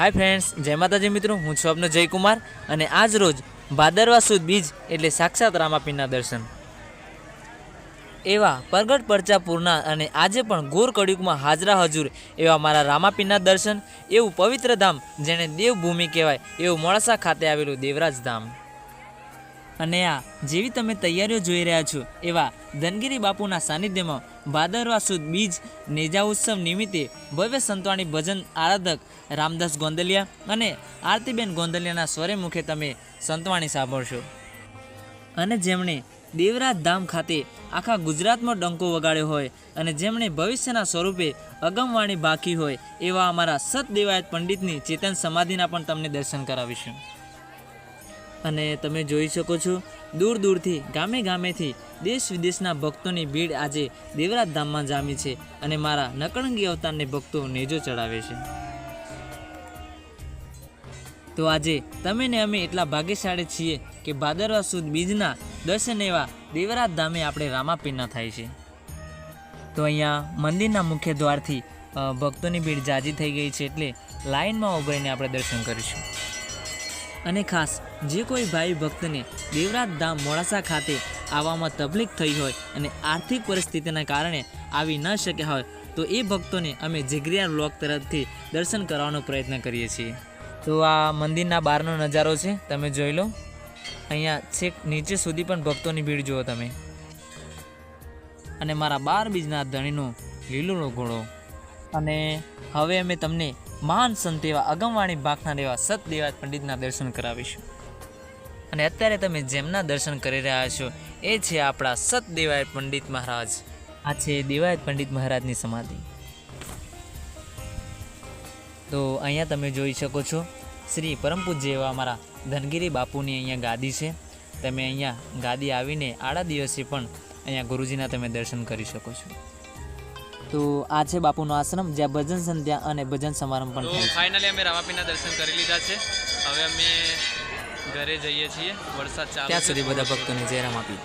Hi friends, जय माताजी मित्रों। हूँ छुं आपनो जय कुमार અને આજ રોજ ભાદરવા સુદ બીજ એટલે સાક્ષાત રામાપીરના દર્શન એવા પ્રગટ પરચાપુરના અને આજે પણ ગોર કળિયુગમાં હાજરા હજુર એવા મારા રામાપીરના દર્શન, એવું પવિત્ર ધામ જેને દેવભૂમિ કહેવાય એવું મોડાસા ખાતે આવેલું દેવરાજ ધામ। અને આ જેવી તમે તૈયારીઓ જોઈ રહ્યા છો એવા ધનગીરી બાપુના સાનિધ્યમાં ભાદરવા સુદ બીજ નેજા ઉત્સવ નિમિત્તે ભવ્ય સંતવાણી ભજન આરાધક રામદાસ ગોંદલિયા અને આરતીબેન ગોંદલિયાના સ્વરે મુખે તમે સંતવાણી સાંભળશો। અને જેમણે દેવરાજ ધામ ખાતે આખા ગુજરાતમાં ડંકો વગાડ્યો હોય અને જેમણે ભવિષ્યના સ્વરૂપે અગમવાણી બાકી હોય એવા અમારા સત દેવાયત પંડિતની ચેતન સમાધિના પણ તમને દર્શન કરાવીશું। અને તમે જોઈ શકો છો દૂર દૂરથી ગામે ગામેથી દેશ વિદેશના ભક્તોની ભીડ આજે દેવરાજ ધામમાં જામી છે અને મારા નકળંગી અવતારને ભક્તો નેજો ચડાવે છે। તો આજે તમે ને અમે એટલા ભાગ્યશાળી છીએ કે ભાદરવા સુદ બીજના દર્શન એવા દેવરાજ ધામે આપણે રામાપીરના થાય છે। તો અહીંયા મંદિરના મુખ્ય દ્વારથી ભક્તોની ભીડ જાજી થઈ ગઈ છે, એટલે લાઇનમાં ઊભાઈને આપણે દર્શન કરીશું। અને ખાસ જે કોઈ ભાઈ ભક્તને દેવરાજ ધામ મોડાસા ખાતે આવવામાં તકલીફ થઈ હોય અને આર્થિક પરિસ્થિતિના કારણે આવી ન શક્યા હોય તો એ ભક્તોને અમે જીગરિયા વ્લોગ તરફથી દર્શન કરવાનો પ્રયત્ન કરીએ છીએ। તો આ મંદિરના બહારનો નજારો છે, તમે જોઈ લો। અહીંયા છેક નીચે સુધી પણ ભક્તોની ભીડ જુઓ તમે। અને મારા 12 બીજના ધણીનો લીલો ઘોડો। અને હવે અમે તમને મહાન સંત એવા અગમવાણી ભાખના એવા સત દેવાયત પંડિતના દર્શન કરાવીશું। અને અત્યારે તમે જેમના દર્શન કરી રહ્યા છો એ છે આપણા સત દેવાયત પંડિત મહારાજ। આ છે દેવાયત પંડિત મહારાજની સમાધિ। તો અહીંયા તમે જોઈ શકો છો શ્રી પરમ પૂજ્ય એવા અમારા ધનગીરી બાપુની અહીંયા ગાદી છે। તમે અહીંયા ગાદી આવીને આડા દિવસે પણ અહીંયા ગુરુજીના તમે દર્શન કરી શકો છો। તો આ છે બાપુનો આશ્રમ જ્યાં ભજન સંધ્યા અને ભજન સમારંભ પણ થાય છે। ફાઇનલી અમે રામાપીરના દર્શન કરી લીધા છે। હવે અમે ઘરે જઈએ છીએ, વરસાદ ચાલુ ત્યાં સુધી બધા ભક્તોને જય રામાપી।